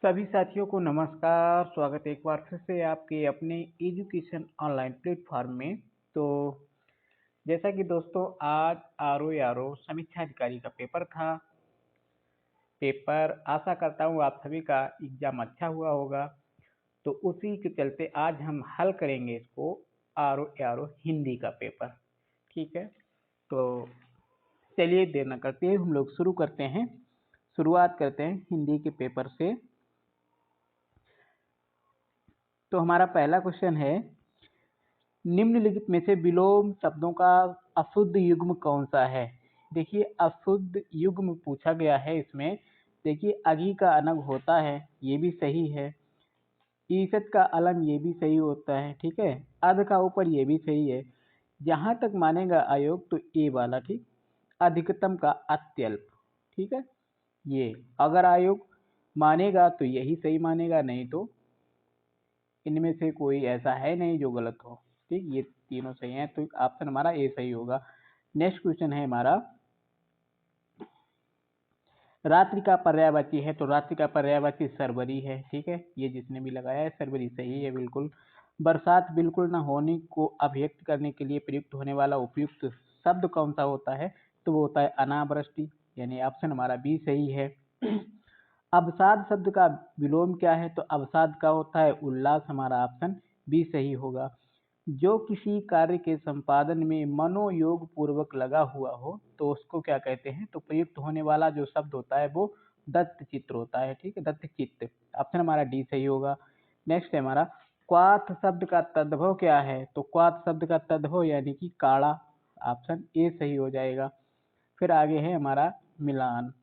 सभी साथियों को नमस्कार। स्वागत है एक बार फिर से आपके अपने एजुकेशन ऑनलाइन प्लेटफॉर्म में। तो जैसा कि दोस्तों आज आर ओ समीक्षा अधिकारी का पेपर था। पेपर आशा करता हूँ आप सभी का एग्जाम अच्छा हुआ होगा। तो उसी के चलते आज हम हल करेंगे इसको आर ओ हिंदी का पेपर। ठीक है, तो चलिए देर न करते हुए हम लोग शुरुआत करते हैं हिंदी के पेपर से। तो हमारा पहला क्वेश्चन है, निम्नलिखित में से विलोम शब्दों का अशुद्ध युग्म कौन सा है। देखिए अशुद्ध युग्म पूछा गया है इसमें। देखिए अगी का अनग होता है, ये भी सही है। ईसत का अलम, ये भी सही होता है। ठीक है, अध का ऊपर, ये भी सही है। जहां तक मानेगा अयोग तो ए वाला ठीक। अधिकतम का अत्यल्प। ठीक है, ये अगर आयोग मानेगा तो यही सही मानेगा, नहीं तो इनमें से कोई ऐसा है नहीं जो गलत हो। ठीक, ये तीनों सही हैं, तो ऑप्शन हमारा ए सही होगा। नेक्स्ट क्वेश्चन है हमारा, रात्रि का पर्यायवाची है तो रात्रि का पर्यायवाची सरवरी है। ठीक है, ये जिसने भी लगाया है सरवरी सही है बिल्कुल। बरसात बिल्कुल न होने को अभिव्यक्त करने के लिए प्रयुक्त होने वाला उपयुक्त शब्द कौन सा होता है, तो वो होता है अनावृष्टि, यानी ऑप्शन हमारा बी सही है। अवसाद शब्द का विलोम क्या है, तो अवसाद का होता है उल्लास, हमारा ऑप्शन बी सही होगा। जो किसी कार्य के संपादन में मनोयोग पूर्वक लगा हुआ हो तो उसको क्या कहते हैं, तो प्रयुक्त होने वाला जो शब्द होता है वो दत्त चित्र होता है। ठीक है, दत्त चित्त, ऑप्शन हमारा डी सही होगा। नेक्स्ट है हमारा, क्वाथ शब्द का तद्भव क्या है, तो क्वाथ शब्द का तद्भव यानी कि काड़ा, ऑप्शन ए सही हो जाएगा। फिर आगे है हमारा मिलान।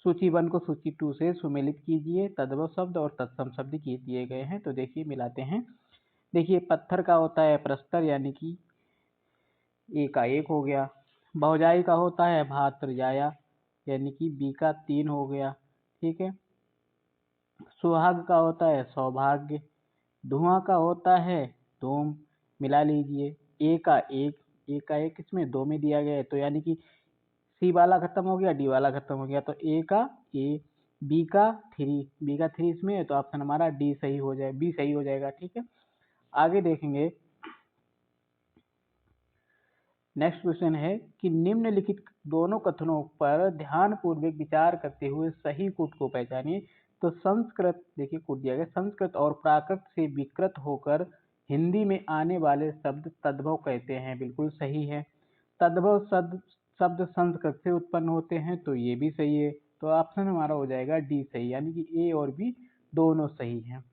सूची 1 को सूची 2 से सुमेलित कीजिए। तद्भव शब्द और तत्सम शब्द दिए गए हैं, तो देखिए मिलाते हैं। देखिए पत्थर का होता है प्रस्तर, यानी कि ए का 1 हो गया। बहुजाई का होता है भातृजाया, यानी कि बी का 3 हो गया। ठीक है, सुहाग का होता है सौभाग्य। धुआं का होता है धूम। मिला लीजिए। ए का एक इसमें 2 में दिया गया है, तो यानी कि सी वाला खत्म हो गया, डी वाला खत्म हो गया, तो ए का ए, बी का थ्री इसमें है, तो ऑप्शन हमारा डी सही हो जाए, बी सही हो जाएगा। ठीक है, आगे देखेंगे। नेक्स्ट क्वेश्चन है कि निम्नलिखित दोनों कथनों पर ध्यानपूर्वक विचार करते हुए सही कूट को पहचानिए। तो संस्कृत, देखिए कूट दिया गया, संस्कृत और प्राकृत से विकृत होकर हिंदी में आने वाले शब्द तद्भव कहते हैं, बिल्कुल सही है। तद्भव शब्द शब्द संस्कृत से उत्पन्न होते हैं, तो ये भी सही है। तो ऑप्शन हमारा हो जाएगा डी सही, यानी कि ए और बी दोनों सही हैं।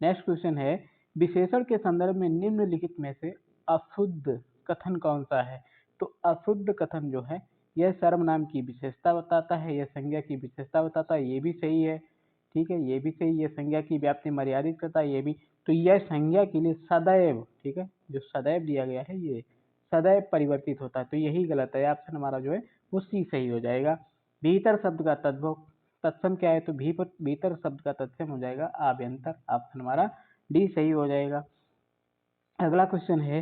नेक्स्ट क्वेश्चन है, विशेषण के संदर्भ में निम्नलिखित में से अशुद्ध कथन कौन सा है। तो अशुद्ध कथन जो है यह सर्वनाम की विशेषता बताता है, यह संज्ञा की विशेषता बताता है, ये भी सही है। ठीक है, ये भी सही है। संज्ञा की व्याप्ति मर्यादित करता है, ये भी। तो यह संज्ञा के लिए सदैव, ठीक है, जो सदैव दिया गया है ये सदैव परिवर्तित होता है, तो यही गलत है। ऑप्शन हमारा जो है वो सी सही हो जाएगा। भीतर शब्द का तद्भव तत्सम क्या है, तो भीतर शब्द का तत्सम हो जाएगा आभ्यंतर, ऑप्शन हमारा डी सही हो जाएगा। अगला क्वेश्चन है,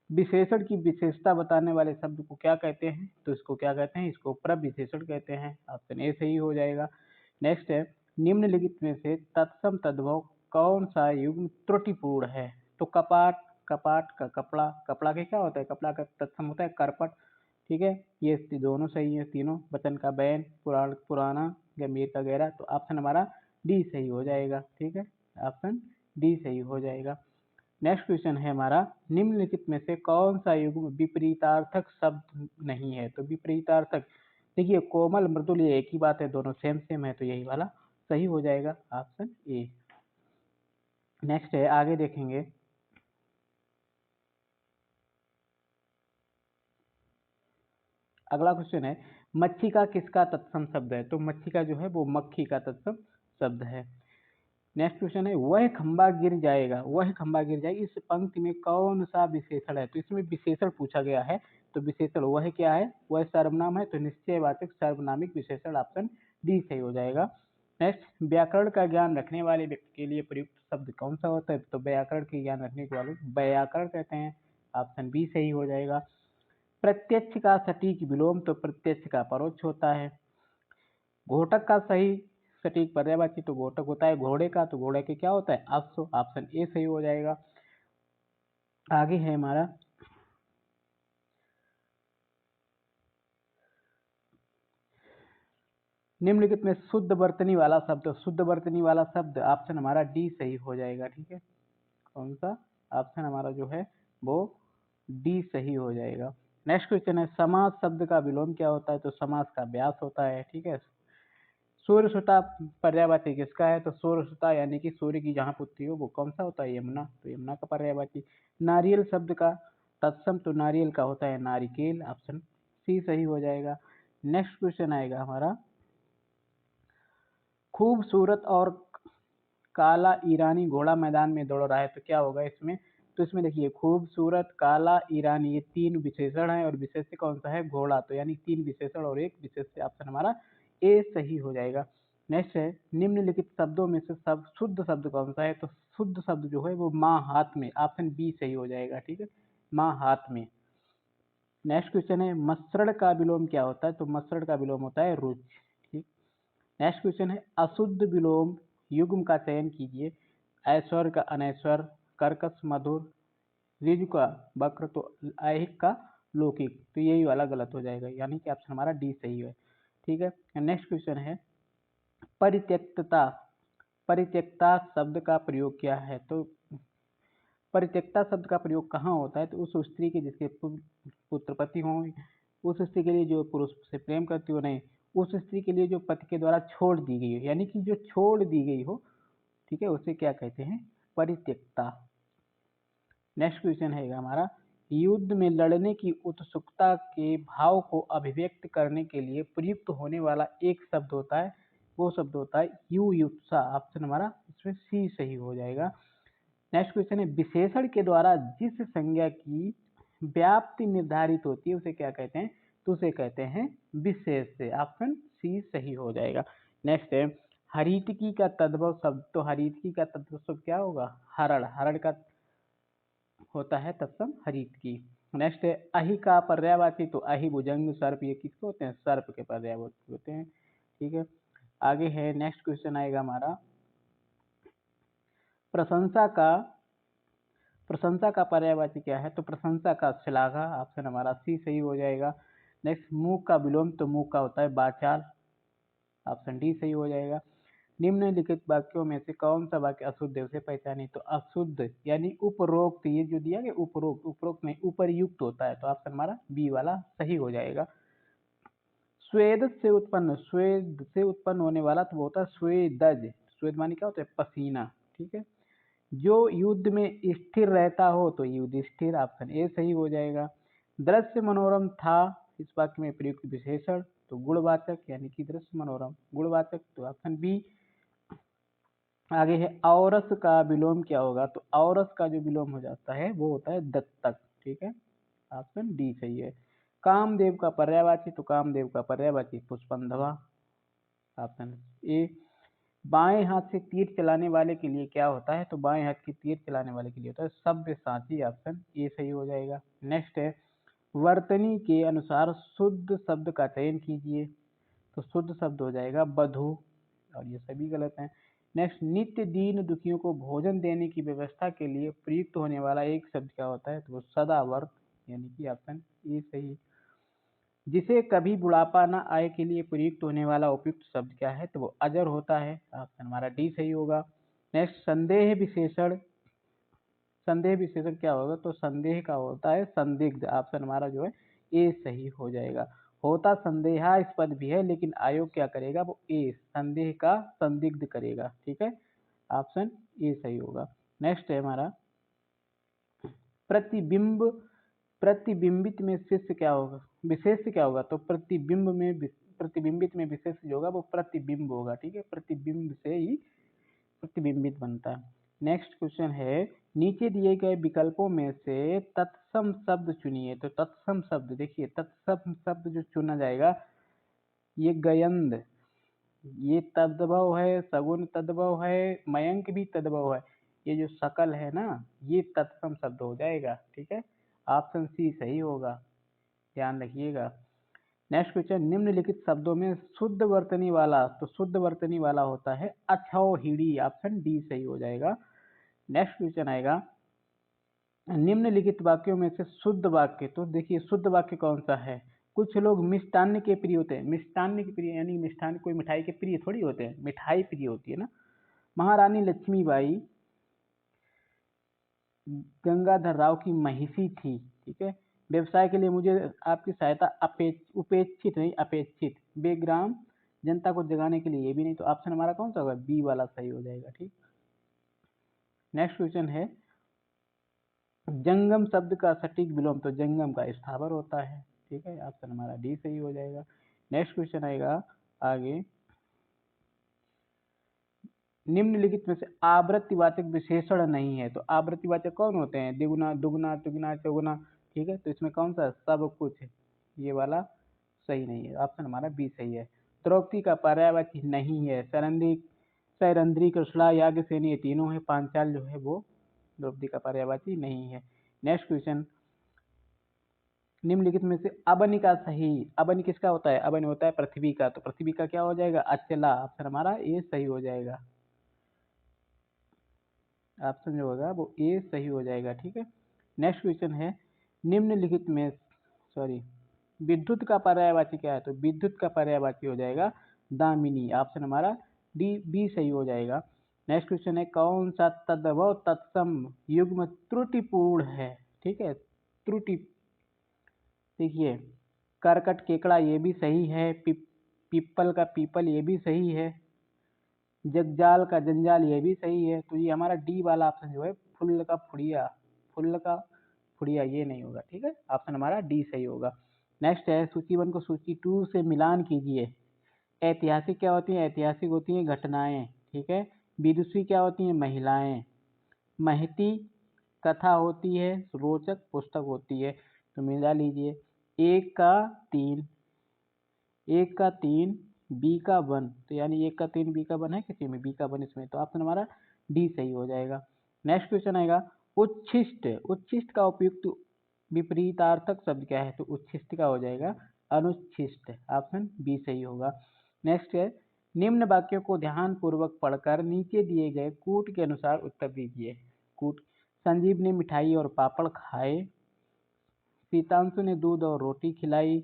विशेषण की विशेषता बताने वाले शब्द को क्या कहते हैं, तो इसको क्या कहते हैं, इसको प्रविशेषण कहते हैं, ऑप्शन ए सही हो जाएगा। नेक्स्ट है, निम्नलिखित में से तत्सम तद्भव कौन सा युग्म त्रुटिपूर्ण है। तो कपाट, कपाट का कपड़ा, कपड़ा के क्या होता है, कपड़ा का तत्सम होता है करपट। ठीक है, ये दोनों सही है तीनों। वचन का बैन, पुराना, गंभीर का गहरा, तो ऑप्शन हमारा डी सही हो जाएगा। ठीक है, ऑप्शन डी सही हो जाएगा। नेक्स्ट क्वेश्चन है हमारा, निम्नलिखित में से कौन सा युग्म विपरीतार्थक शब्द नहीं है। तो विपरीतार्थक, देखिए कोमल मृदुल ये एक ही बात है, दोनों सेम सेम है, तो यही वाला सही हो जाएगा, ऑप्शन ए। नेक्स्ट है, आगे देखेंगे। अगला क्वेश्चन है, मच्छी का किसका तत्सम शब्द है। तो मच्छी का जो है वो मक्खी का तत्सम शब्द है। नेक्स्ट क्वेश्चन है, वह खंबा गिर जाएगा, वह खंबा गिर जाएगा, इस पंक्ति में कौन सा विशेषण है। तो इसमें विशेषण पूछा गया है, तो विशेषण वह क्या है, वह सर्वनाम है, तो निश्चयवाचक सर्वनामिक विशेषण, ऑप्शन डी सही हो जाएगा। नेक्स्ट, व्याकरण का ज्ञान रखने वाले व्यक्ति के लिए प्रयुक्त शब्द कौन सा होता है, तो व्याकरण के ज्ञान रखने के वाले व्याकरण कहते हैं, ऑप्शन बी सही हो जाएगा। प्रत्यक्ष का सटीक विलोम, तो प्रत्यक्ष का परोक्ष होता है। घोटक का सही सटीक पर्यायवाची तो घोटक होता है घोड़े का, तो घोड़े के क्या होता है अश्व, ऑप्शन ए सही हो जाएगा। आगे है हमारा निम्नलिखित में शुद्ध वर्तनी वाला शब्द, तो शुद्ध वर्तनी वाला शब्द ऑप्शन हमारा डी सही हो जाएगा। ठीक है, कौन सा ऑप्शन हमारा जो है वो डी सही हो जाएगा। नेक्स्ट क्वेश्चन है समास शब्द का विलोम क्या होता है, तो समास का व्यास होता है। ठीक है, सूर्यसुता पर्यायवाची किसका है, तो सूर्यसुता यानी कि सूर्य की जहाँ पुत्री हो वो कौन सा होता है यमुना, तो यमुना का पर्यायवाची। नारियल शब्द का तत्सम, तो नारियल का होता है नारिकेल, ऑप्शन सी सही हो जाएगा। नेक्स्ट क्वेश्चन आएगा हमारा खूबसूरत और काला ईरानी घोड़ा मैदान में दौड़ रहा है, तो क्या होगा इसमें, तो इसमें देखिए खूबसूरत काला ईरानी ये तीन विशेषण है और विशेष्य कौन सा है घोड़ा, तो यानी तीन विशेषण और एक विशेष्य, ऑप्शन हमारा ए सही हो जाएगा। नेक्स्ट है निम्नलिखित शब्दों में से सब शुद्ध शब्द कौन सा है, तो शुद्ध शब्द जो है वो माँ हाथ में, ऑप्शन बी सही हो जाएगा। ठीक है, माँ हाथ में। नेक्स्ट क्वेश्चन है मसृण का विलोम क्या होता है, तो मसृण का विलोम होता है रुच। ठीक, नेक्स्ट क्वेश्चन है अशुद्ध विलोम युग्म का चयन कीजिए, ऐश्वर का अनैश्वर, कर्कश मधुर, ऋजु का वक्र, तो ऐहिक का लौकिक, तो यही वाला गलत हो जाएगा, यानी कि ऑप्शन हमारा डी सही है। ठीक है, नेक्स्ट क्वेश्चन है परित्यक्तता, परित्यक्ता शब्द का प्रयोग क्या है, तो परित्यक्ता शब्द का प्रयोग कहाँ होता है, तो उस स्त्री के जिसके पुत्र पति हों, उस स्त्री के लिए जो पुरुष से प्रेम करती हो, नहीं उस स्त्री के लिए जो पति के द्वारा छोड़ दी गई हो, यानी कि जो छोड़ दी गई हो, ठीक है, उसे क्या कहते हैं परित्यक्ता। नेक्स्ट क्वेश्चन है हमारा युद्ध में लड़ने की उत्सुकता के भाव को अभिव्यक्त करने के लिए प्रयुक्त होने वाला एक शब्द होता है, वो शब्द होता है युयुत्सा, ऑप्शन हमारा इसमें सी सही हो जाएगा। नेक्स्ट क्वेश्चन है विशेषण के द्वारा जिस संज्ञा की व्याप्ति निर्धारित होती है उसे क्या कहते हैं, तो उसे कहते हैं विशेष्य, ऑप्शन सी सही हो जाएगा। नेक्स्ट है हरितकी का तद्भव शब्द, तो हरितकी का तद्भव शब्द क्या होगा हरण, हरण का होता है तत्सम हरितकी। नेक्स्ट है अहि का पर्यायवाची, तो अहि भुजंग सर्प ये किसके होते हैं सर्प के पर्यायवाची होते हैं। ठीक है, आगे है नेक्स्ट क्वेश्चन आएगा हमारा प्रशंसा का, प्रशंसा का पर्यायवाची क्या है, तो प्रशंसा का श्लाघा, ऑप्शन हमारा सी सही हो जाएगा। नेक्स्ट मुंह का विलोम, तो मुंह का होता है वाचाल, ऑप्शन डी सही हो जाएगा। निम्नलिखित वाक्यों में से कौन सा वाक्य अशुद्ध है उसे पहचानिए, तो अशुद्ध यानी उपरोक्त, ये जो दिया गया उपरोक्त, उपरोक्त में उपरयुक्त होता है, तो ऑप्शन हमारा बी वाला सही हो जाएगा। स्वेद से उत्पन्न, स्वेद से उत्पन्न होने वाला तो वो होता है स्वेदज, स्वेद मानी क्या होता है पसीना। ठीक है, जो युद्ध में स्थिर रहता हो तो युधिष्ठिर, ऑप्शन ए सही हो जाएगा। दृश्य मनोरम था इस वाक्य में प्रयुक्त विशेषण, तो गुणवाचक यानी कि दृश्य मनोरम गुणवाचक, तो ऑप्शन बी। आगे है औरस का विलोम क्या होगा, तो औरस का जो विलोम हो जाता है वो होता है दत्तक। ठीक है, ऑप्शन डी सही है। कामदेव का पर्यायवाची, तो कामदेव का पर्यायवाची पुष्पंधवा, ऑप्शन ए। बाएं हाथ से तीर चलाने वाले के लिए क्या होता है, तो बाएं हाथ की तीर चलाने वाले के लिए होता है सव्यसाची, ऑप्शन ए सही हो जाएगा। नेक्स्ट है वर्तनी के अनुसार शुद्ध शब्द का चयन कीजिए, तो शुद्ध शब्द हो जाएगा बधु, और ये सभी गलत हैं। नेक्स्ट नित्य दीन दुखियों को भोजन देने की व्यवस्था के लिए प्रयुक्त होने वाला एक शब्द क्या होता है, तो वो सदावर्त, यानी कि ऑप्शन ए सही। जिसे कभी बुढ़ापा न आए के लिए प्रयुक्त होने वाला उपयुक्त शब्द क्या है, तो वो अजर होता है, ऑप्शन हमारा डी सही होगा। नेक्स्ट संदेह विशेषण, संदेह विशेषण क्या होगा, तो संदेह का होता है संदिग्ध, ऑप्शन हमारा जो है ए सही हो जाएगा। होता संदेहास्पद भी है लेकिन आयोग क्या करेगा, वो ए संदेह का संदिग्ध करेगा। ठीक है, ऑप्शन ए सही होगा। नेक्स्ट है हमारा प्रतिबिंब, प्रतिबिंबित में शिष्य क्या होगा, विशेष क्या होगा, तो प्रतिबिंब में प्रतिबिंबित में विशेष जो होगा वो प्रतिबिंब होगा। ठीक है, प्रतिबिंब से ही प्रतिबिंबित बनता है। नेक्स्ट क्वेश्चन है नीचे दिए गए विकल्पों में से तत्सम शब्द चुनिए, तो तत्सम शब्द देखिए तत्सम शब्द जो चुना जाएगा ये गयंद, ये तद्भव है, सगुन तद्भव है, मयंक भी तद्भव है, ये जो सकल है ना ये तत्सम शब्द हो जाएगा। ठीक है, ऑप्शन सी सही होगा, ध्यान रखिएगा। नेक्स्ट क्वेश्चन, निम्नलिखित शब्दों में शुद्ध वर्तनी वाला, तो शुद्ध वर्तनी वाला होता है अक्षौहिणी, ऑप्शन डी सही हो जाएगा। नेक्स्ट क्वेश्चन आएगा, निम्नलिखित वाक्यों में से शुद्ध वाक्य, तो देखिए शुद्ध वाक्य कौन सा है। कुछ लोग मिष्टान्न के प्रिय होते हैं, मिष्टान्न के प्रिय यानी मिष्टान्न कोई मिठाई के प्रिय थोड़ी होते हैं, मिठाई प्रिय होती है ना। महारानी लक्ष्मीबाई गंगाधर राव की महिषी थी, ठीक है। व्यवसाय के लिए मुझे आपकी सहायता उपेक्षित नहीं अपेक्षित, बेग्राम जनता को जगाने के लिए, ये भी नहीं, तो ऑप्शन हमारा कौन सा होगा, बी वाला सही हो जाएगा, ठीक। नेक्स्ट क्वेश्चन है, जंगम शब्द का सटीक विलोम, तो जंगम का स्थावर होता है, ठीक है, ऑप्शन हमारा डी सही हो जाएगा। नेक्स्ट क्वेश्चन आएगा आगे, निम्नलिखित में से आवृत्तिवाचक विशेषण नहीं है, तो आवृत्तिवाचक कौन होते हैं, द्विगुना, दुगुना, तिगुना, चौगुना, ठीक है, तो इसमें कौन सा, सब कुछ, ये वाला सही नहीं है, ऑप्शन हमारा बी सही है। द्रौपदी का पर्यायवाची नहीं है, सैरंध्री, कृष्णा, याज्ञसेनी, ये तीनों है, पांचाल जो है वो द्रौपदी का पर्यायवाची नहीं है। नेक्स्ट क्वेश्चन, निम्नलिखित में से अबनि का सही, अबनि किसका होता है, अबनि होता है पृथ्वी का, तो पृथ्वी का क्या हो जाएगा, अचला, ऑप्शन हमारा ए सही हो जाएगा। ऑप्शन जो होगा वो ए सही हो जाएगा, ठीक है। नेक्स्ट क्वेश्चन है, निम्नलिखित में सॉरी विद्युत का पर्यायवाची क्या है, तो विद्युत का पर्यायवाची हो जाएगा दामिनी, ऑप्शन हमारा डी बी सही हो जाएगा। नेक्स्ट क्वेश्चन है, कौन सा तद्भव तत्सम युग्म त्रुटिपूर्ण है, ठीक है, त्रुटि, देखिए करकट केकड़ा ये भी सही है, पीपल का पीपल ये भी सही है, जगजाल का जंजाल ये भी सही है, तो ये हमारा डी वाला ऑप्शन जो है फुल्ल का फुड़िया, फुल्ल का फुड़िया ये नहीं होगा, ठीक है, ऑप्शन हमारा डी सही होगा। नेक्स्ट है, सूची 1 को सूची 2 से मिलान कीजिए। ऐतिहासिक क्या होती है, ऐतिहासिक होती हैं घटनाएं, ठीक है। विदुषी क्या होती हैं, महिलाएं। महती कथा होती है, रोचक पुस्तक होती है, तो मिला लीजिए, एक का 3, एक का 3, बी का 1, तो यानी एक का 3 बी का 1 है किसी में, बी का 1 इसमें, तो ऑप्शन हमारा डी सही हो जाएगा। नेक्स्ट क्वेश्चन आएगा, उच्छिष्ट, उच्छिष्ट का उपयुक्त विपरीतार्थक शब्द क्या है, तो उच्छिष्ट का हो जाएगा अनुच्छिष्ट, ऑप्शन बी सही होगा। नेक्स्ट है, निम्न वाक्यों को ध्यान पूर्वक पढ़कर नीचे दिए गए कूट के अनुसार उत्तर दीजिए। कूट, संजीव ने मिठाई और पापड़ खाए, सीतांशु ने दूध और रोटी खिलाई,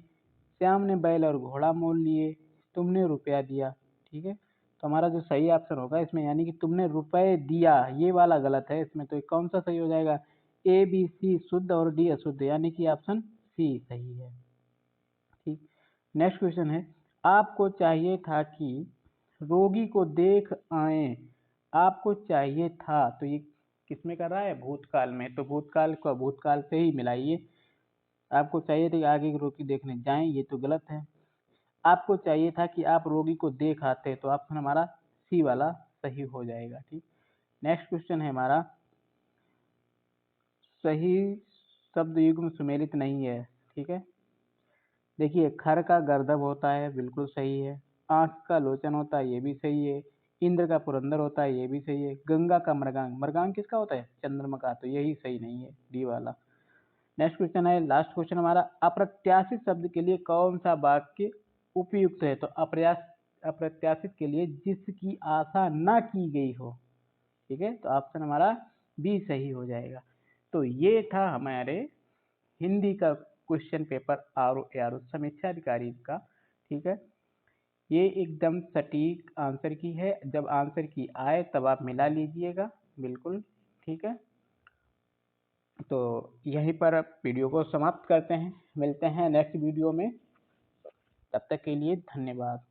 श्याम ने बैल और घोड़ा मोल लिए, तुमने रुपया दिया, ठीक है, तो हमारा जो सही ऑप्शन होगा इसमें, यानी कि तुमने रुपए दिया, ये वाला गलत है इसमें, तो कौन सा सही हो जाएगा, ए बी सी शुद्ध और डी अशुद्ध, यानी कि ऑप्शन सी सही है, ठीक। नेक्स्ट क्वेश्चन है, आपको चाहिए था कि रोगी को देख आए, आपको चाहिए था, तो ये किसमें कर रहा है, भूतकाल में, तो भूतकाल को भूतकाल से ही मिलाइए। आपको चाहिए था कि आगे की रोगी देखने जाएं, ये तो गलत है। आपको चाहिए था कि आप रोगी को देख आते, तो ऑप्शन हमारा सी वाला सही हो जाएगा, ठीक। नेक्स्ट क्वेश्चन है हमारा, सही शब्द युग्म सुमेलित नहीं है, ठीक है। देखिए खर का गर्दभ होता है, बिल्कुल सही है। आंख का लोचन होता है, ये भी सही है। इंद्र का पुरंदर होता है, ये भी सही है। गंगा का मृगांक, मृगांक किसका होता है, चंद्रमा का, तो यही सही नहीं है, डी वाला। नेक्स्ट क्वेश्चन है, लास्ट क्वेश्चन हमारा, अप्रत्याशित शब्द के लिए कौन सा वाक्य उपयुक्त है, तो अप्रत्याशित के लिए जिसकी आशा ना की गई हो, ठीक है, तो ऑप्शन हमारा बी सही हो जाएगा। तो ये था हमारे हिंदी का क्वेश्चन पेपर आर समीक्षा अधिकारी का, ठीक है। ये एकदम सटीक आंसर की है, जब आंसर की आए तब आप मिला लीजिएगा, बिल्कुल, ठीक है। तो यहीं पर वीडियो को समाप्त करते हैं, मिलते हैं नेक्स्ट वीडियो में, तब तक के लिए धन्यवाद।